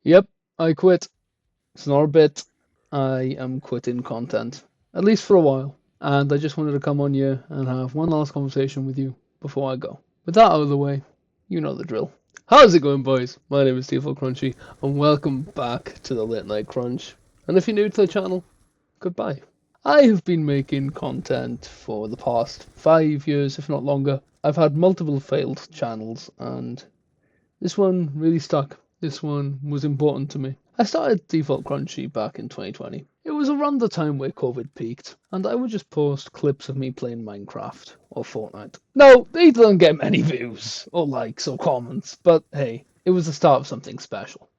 Yep, I quit. It's not a bit. I am quitting content, at least for a while. And I just wanted to come on here and have one last conversation with you before I go. With that out of the way, you know the drill. How's it going, boys? My name is Steve Crunchy, and welcome back to the Late Night Crunch. And if you're new to the channel, goodbye. I have been making content for the past 5 years, if not longer. I've had multiple failed channels, and this one really stuck. This one was important to me. I started Default Crunchy back in 2020. It was around the time where COVID peaked, and I would just post clips of me playing Minecraft or Fortnite. No, they didn't get many views, or likes, or comments, but hey, it was the start of something special.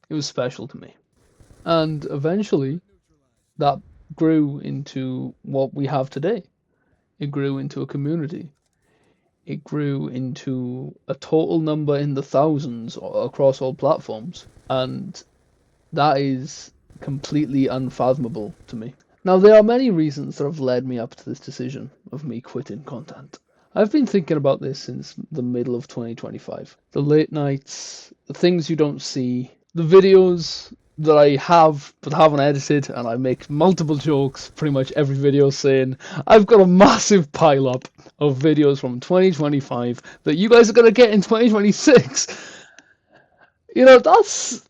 It was special to me. And eventually, that grew into what we have today. It grew into a community. It grew into a total number in the thousands across all platforms, and that is completely unfathomable to me. Now, there are many reasons that have led me up to this decision of me quitting content. I've been thinking about this since the middle of 2025. The late nights, the things you don't see, the videos that I have but haven't edited, and I make multiple jokes pretty much every video saying I've got a massive pile up of videos from 2025 that you guys are going to get in 2026. That's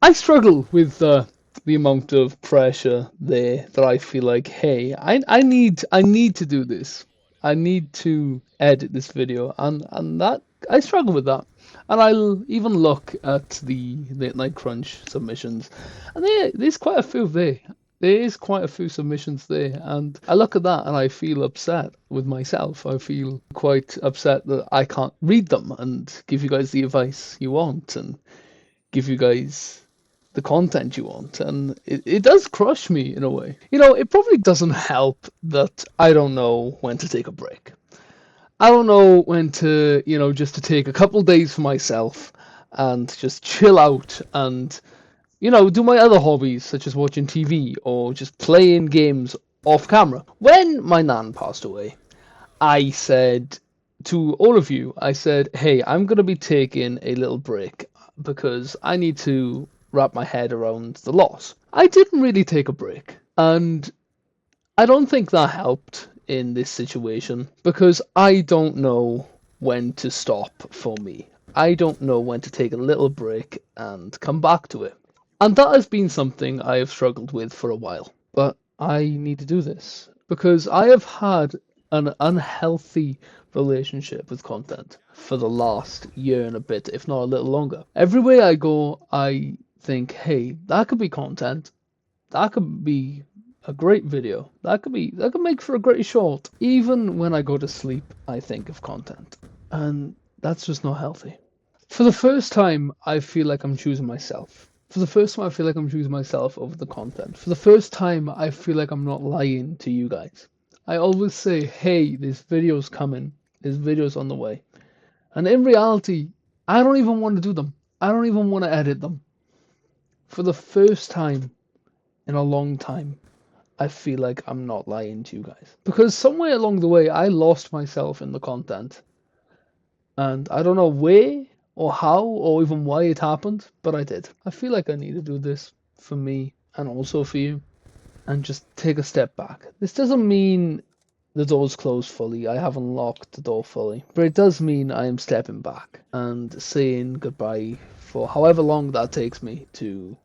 I struggle with the amount of pressure there that I feel like, hey, I need to do this. I need to edit this video, and that I struggle with that. And I'll even look at the late night crunch submissions, and there's quite a few there. There is quite a few submissions there, and I look at that and I feel upset with myself. I feel quite upset that I can't read them and give you guys the advice you want and give you guys the content you want, and it does crush me in a way. It probably doesn't help that I don't know when to take a break. I don't know when to, just to take a couple days for myself and just chill out and, do my other hobbies such as watching TV or just playing games off camera. When my nan passed away, I said to all of you, I said, hey, I'm going to be taking a little break because I need to wrap my head around the loss. I didn't really take a break, and I don't think that helped in this situation because I don't know when to stop for me. I don't know when to take a little break and come back to it. And that has been something I have struggled with for a while. But I need to do this because I have had an unhealthy relationship with content for the last year and a bit, if not a little longer. Everywhere I go, I think, hey, that could be content. That could be a great video. That could make for a great short. Even when I go to sleep, I think of content. And that's just not healthy. For the first time, I feel like I'm choosing myself. For the first time, I feel like I'm choosing myself over the content. For the first time, I feel like I'm not lying to you guys. I always say, hey, this video's coming. This video's on the way. And in reality, I don't even want to do them. I don't even want to edit them. For the first time in a long time, I feel like I'm not lying to you guys. Because somewhere along the way, I lost myself in the content. And I don't know where or how or even why it happened, but I did. I feel like I need to do this for me and also for you and just take a step back. This doesn't mean the door's closed fully. I haven't locked the door fully. But it does mean I am stepping back and saying goodbye for however long that takes me to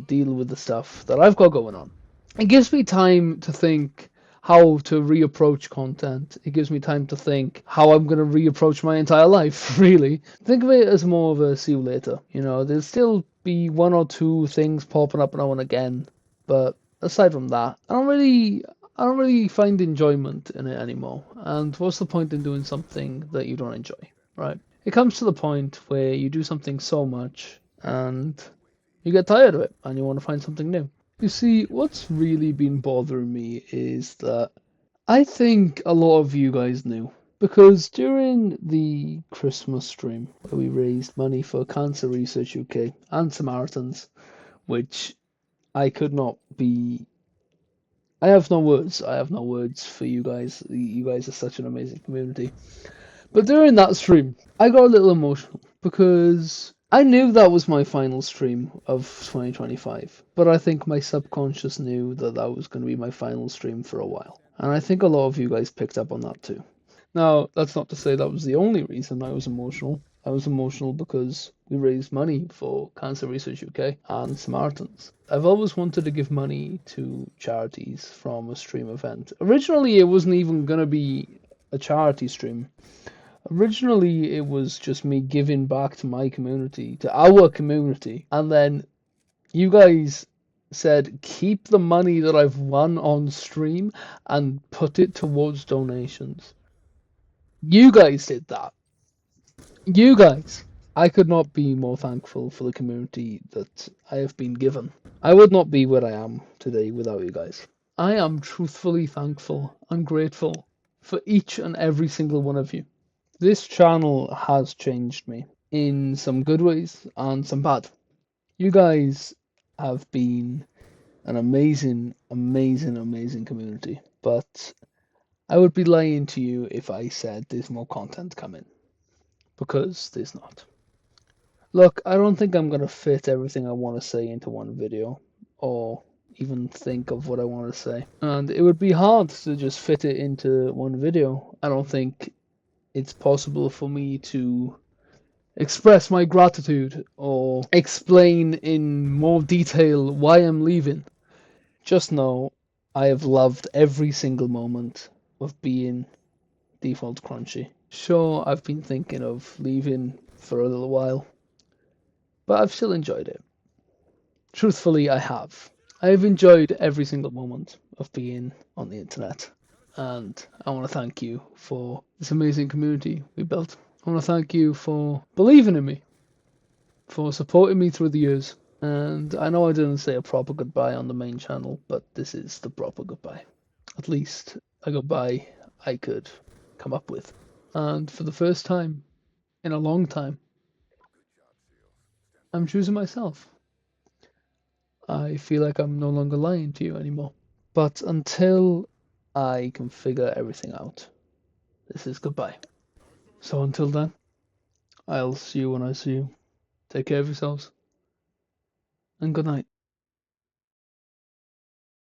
deal with the stuff that I've got going on. It gives me time to think how to reapproach content. It gives me time to think how I'm going to reapproach my entire life, really. Think of it as more of a see you later. There'll still be one or two things popping up now and again, but aside from that, I don't really find enjoyment in it anymore. And what's the point in doing something that you don't enjoy, right? It comes to the point where you do something so much and you get tired of it and you want to find something new. You see, what's really been bothering me is that I think a lot of you guys knew. Because during the Christmas stream, where we raised money for Cancer Research UK and Samaritans, which I could not be. I have no words. I have no words for you guys. You guys are such an amazing community. But during that stream, I got a little emotional because I knew that was my final stream of 2025, but I think my subconscious knew that that was going to be my final stream for a while. And I think a lot of you guys picked up on that too. Now, that's not to say that was the only reason I was emotional. I was emotional because we raised money for Cancer Research UK and Samaritans. I've always wanted to give money to charities from a stream event. Originally, it wasn't even going to be a charity stream. Originally, it was just me giving back to my community, to our community, and then you guys said keep the money that I've won on stream and put it towards donations. You guys did that. You guys. I could not be more thankful for the community that I have been given. I would not be where I am today without you guys. I am truthfully thankful and grateful for each and every single one of you. This channel has changed me in some good ways and some bad. You guys have been an amazing, amazing, amazing community, but I would be lying to you if I said there's more content coming, because there's not. Look, I don't think I'm going to fit everything I want to say into one video, or even think of what I want to say. And it would be hard to just fit it into one video. I don't think it's possible for me to express my gratitude or explain in more detail why I'm leaving. Just know I have loved every single moment of being Default Crunchy. Sure, I've been thinking of leaving for a little while, but I've still enjoyed it. Truthfully, I have. I have enjoyed every single moment of being on the internet, and I want to thank you for this amazing community we built. I want to thank you for believing in me, for supporting me through the years. And I know I didn't say a proper goodbye on the main channel, but this is the proper goodbye. At least a goodbye I could come up with. And for the first time in a long time, I'm choosing myself. I feel like I'm no longer lying to you anymore. But until I can figure everything out, this is goodbye. So until then, I'll see you when I see you. Take care of yourselves, and good night.